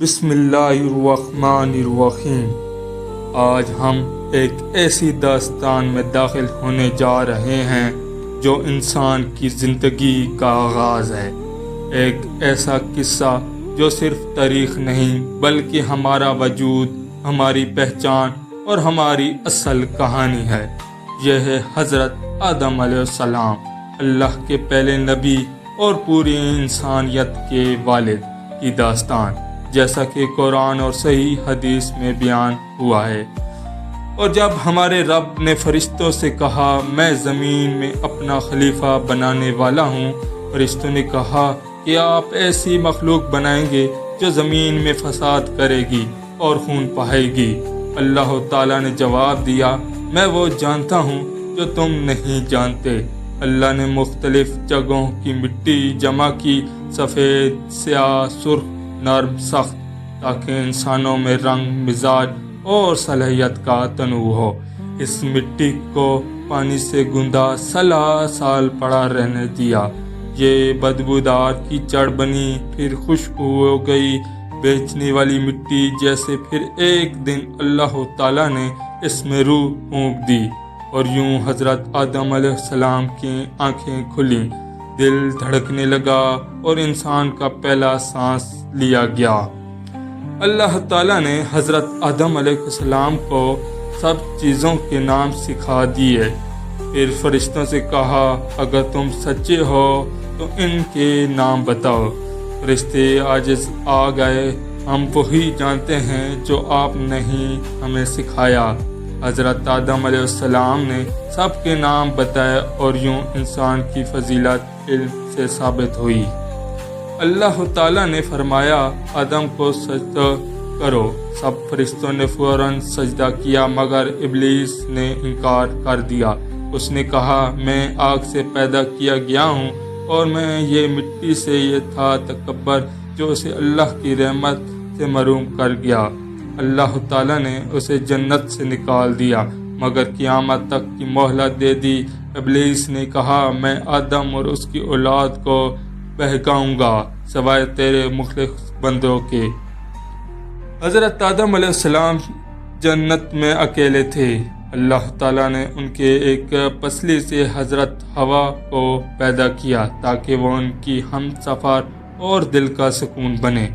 بسم اللہ الرحمن الرحیم۔ آج ہم ایک ایسی داستان میں داخل ہونے جا رہے ہیں جو انسان کی زندگی کا آغاز ہے۔ ایک ایسا قصہ جو صرف تاریخ نہیں بلکہ ہمارا وجود، ہماری پہچان اور ہماری اصل کہانی ہے۔ یہ ہے حضرت آدم علیہ السلام، اللہ کے پہلے نبی اور پوری انسانیت کے والد کی داستان، جیسا کہ قرآن اور صحیح حدیث میں بیان ہوا ہے۔ اور جب ہمارے رب نے فرشتوں سے کہا میں زمین میں اپنا خلیفہ بنانے والا ہوں، فرشتوں نے کہا کہ آپ ایسی مخلوق بنائیں گے جو زمین میں فساد کرے گی اور خون بہائے گی۔ اللہ تعالیٰ نے جواب دیا میں وہ جانتا ہوں جو تم نہیں جانتے۔ اللہ نے مختلف جگہوں کی مٹی جمع کی، سفید، سیاہ، سرخ، نرم، سخت، تاکہ انسانوں میں رنگ، مزاج اور صلاحیت کا تنوع ہو۔ اس مٹی کو پانی سے گوندا، سال پڑا رہنے دیا، یہ بدبودار کیچڑ بنی، پھر خشک ہو گئی بیچنے والی مٹی جیسے۔ پھر ایک دن اللہ تعالیٰ نے اس میں روح پھونک دی اور یوں حضرت آدم علیہ السلام کی آنکھیں کھلیں، دل دھڑکنے لگا اور انسان کا پہلا سانس لیا گیا۔ اللہ تعالیٰ نے حضرت آدم علیہ السلام کو سب چیزوں کے نام سکھا دیے، پھر فرشتوں سے کہا اگر تم سچے ہو تو ان کے نام بتاؤ۔ فرشتے عاجز آ گئے، ہم وہی جانتے ہیں جو آپ نے ہمیں سکھایا۔ حضرت آدم علیہ السلام نے سب کے نام بتائے اور یوں انسان کی فضیلت علم سے ثابت ہوئی۔ اللہ تعالیٰ نے فرمایا آدم کو سجدہ کرو، سب فرشتوں نے فوراً سجدہ کیا مگر ابلیس نے انکار کر دیا۔ اس نے کہا میں آگ سے پیدا کیا گیا ہوں اور میں یہ مٹی سے، یہ تھا تکبر جو اسے اللہ کی رحمت سے محروم کر گیا۔ اللہ تعالیٰ نے اسے جنت سے نکال دیا مگر قیامت تک کی مہلت دے دی۔ ابلیس نے کہا میں آدم اور اس کی اولاد کو بہکاؤں گا سوائے تیرے مخلص بندوں کے۔ حضرت آدم علیہ السلام جنت میں اکیلے تھے۔ اللہ تعالیٰ نے ان کے ایک پسلی سے حضرت حوا کو پیدا کیا تاکہ وہ ان کی ہم سفر اور دل کا سکون بنے۔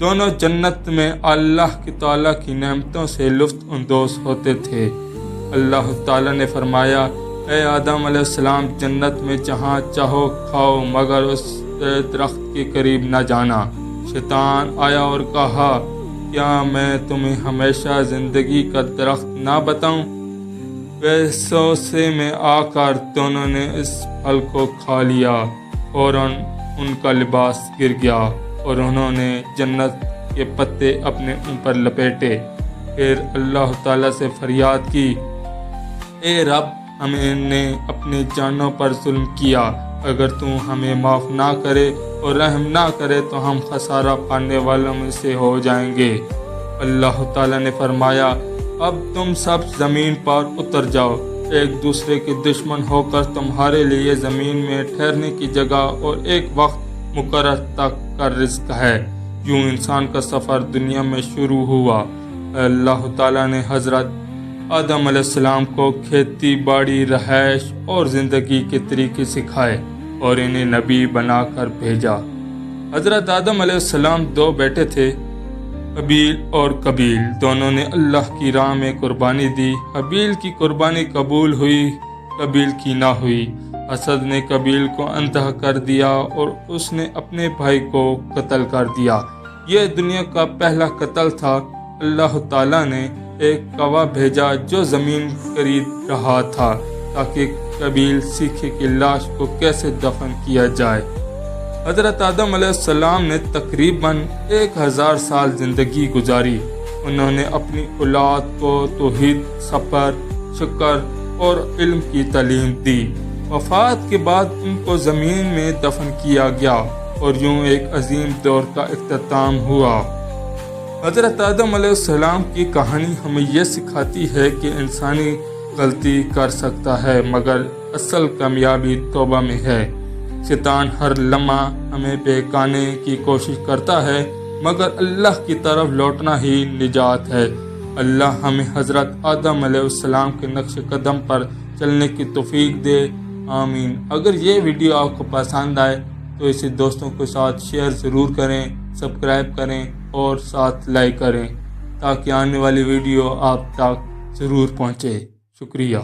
دونوں جنت میں اللہ تعالیٰ کی نعمتوں سے لطف اندوز ہوتے تھے۔ اللہ تعالیٰ نے فرمایا اے آدم علیہ السلام جنت میں جہاں چاہو کھاؤ مگر اس درخت کے قریب نہ جانا۔ شیطان آیا اور کہا کیا میں تمہیں ہمیشہ زندگی کا درخت نہ بتاؤں؟ وسوسے میں آ کر دونوں نے اس پھل کو کھا لیا، فوراً ان کا لباس گر گیا اور انہوں نے جنت کے پتے اپنے اوپر لپیٹے۔ پھر اللہ تعالیٰ سے فریاد کی اے رب ہم نے اپنی جانوں پر ظلم کیا، اگر تو ہمیں معاف نہ کرے اور رحم نہ کرے تو ہم خسارہ پانے والوں میں سے ہو جائیں گے۔ اللہ تعالیٰ نے فرمایا اب تم سب زمین پر اتر جاؤ، ایک دوسرے کے دشمن ہو کر تمہارے لیے زمین میں ٹھہرنے کی جگہ اور ایک وقت مقرر تک کا رزق ہے۔ یوں انسان کا سفر دنیا میں شروع ہوا۔ اللہ تعالیٰ نے حضرت آدم علیہ السلام کو کھیتی باڑی، رہائش اور زندگی کے طریقے سکھائے اور انہیں نبی بنا کر بھیجا۔ حضرت آدم علیہ السلام دو بیٹے تھے، حابیل اور قابیل۔ دونوں نے اللہ کی راہ میں قربانی دی۔ حابیل کی قربانی قبول ہوئی، قابیل کی نہ ہوئی۔ حسد نے قابیل کو اندھا کر دیا اور اس نے اپنے بھائی کو قتل کر دیا۔ یہ دنیا کا پہلا قتل تھا۔ اللہ تعالیٰ نے ایک گواہ بھیجا جو زمین خرید رہا تھا تاکہ قابیل سیکھے کہ لاش کو کیسے دفن کیا جائے۔ حضرت آدم علیہ السلام نے تقریباً 1000 سال زندگی گزاری۔ انہوں نے اپنی اولاد کو توحید، صبر، شکر اور علم کی تعلیم دی۔ وفات کے بعد ان کو زمین میں دفن کیا گیا اور یوں ایک عظیم دور کا اختتام ہوا۔ حضرت آدم علیہ السلام کی کہانی ہمیں یہ سکھاتی ہے کہ انسانی غلطی کر سکتا ہے مگر اصل کامیابی توبہ میں ہے۔ شیطان ہر لمحہ ہمیں بہکانے کی کوشش کرتا ہے مگر اللہ کی طرف لوٹنا ہی نجات ہے۔ اللہ ہمیں حضرت آدم علیہ السلام کے نقش قدم پر چلنے کی توفیق دے، آمین۔ اگر یہ ویڈیو آپ کو پسند آئے تو اسے دوستوں کے ساتھ شیئر ضرور کریں، سبسکرائب کریں اور ساتھ لائک کریں تاکہ آنے والی ویڈیو آپ تک ضرور پہنچے۔ شکریہ۔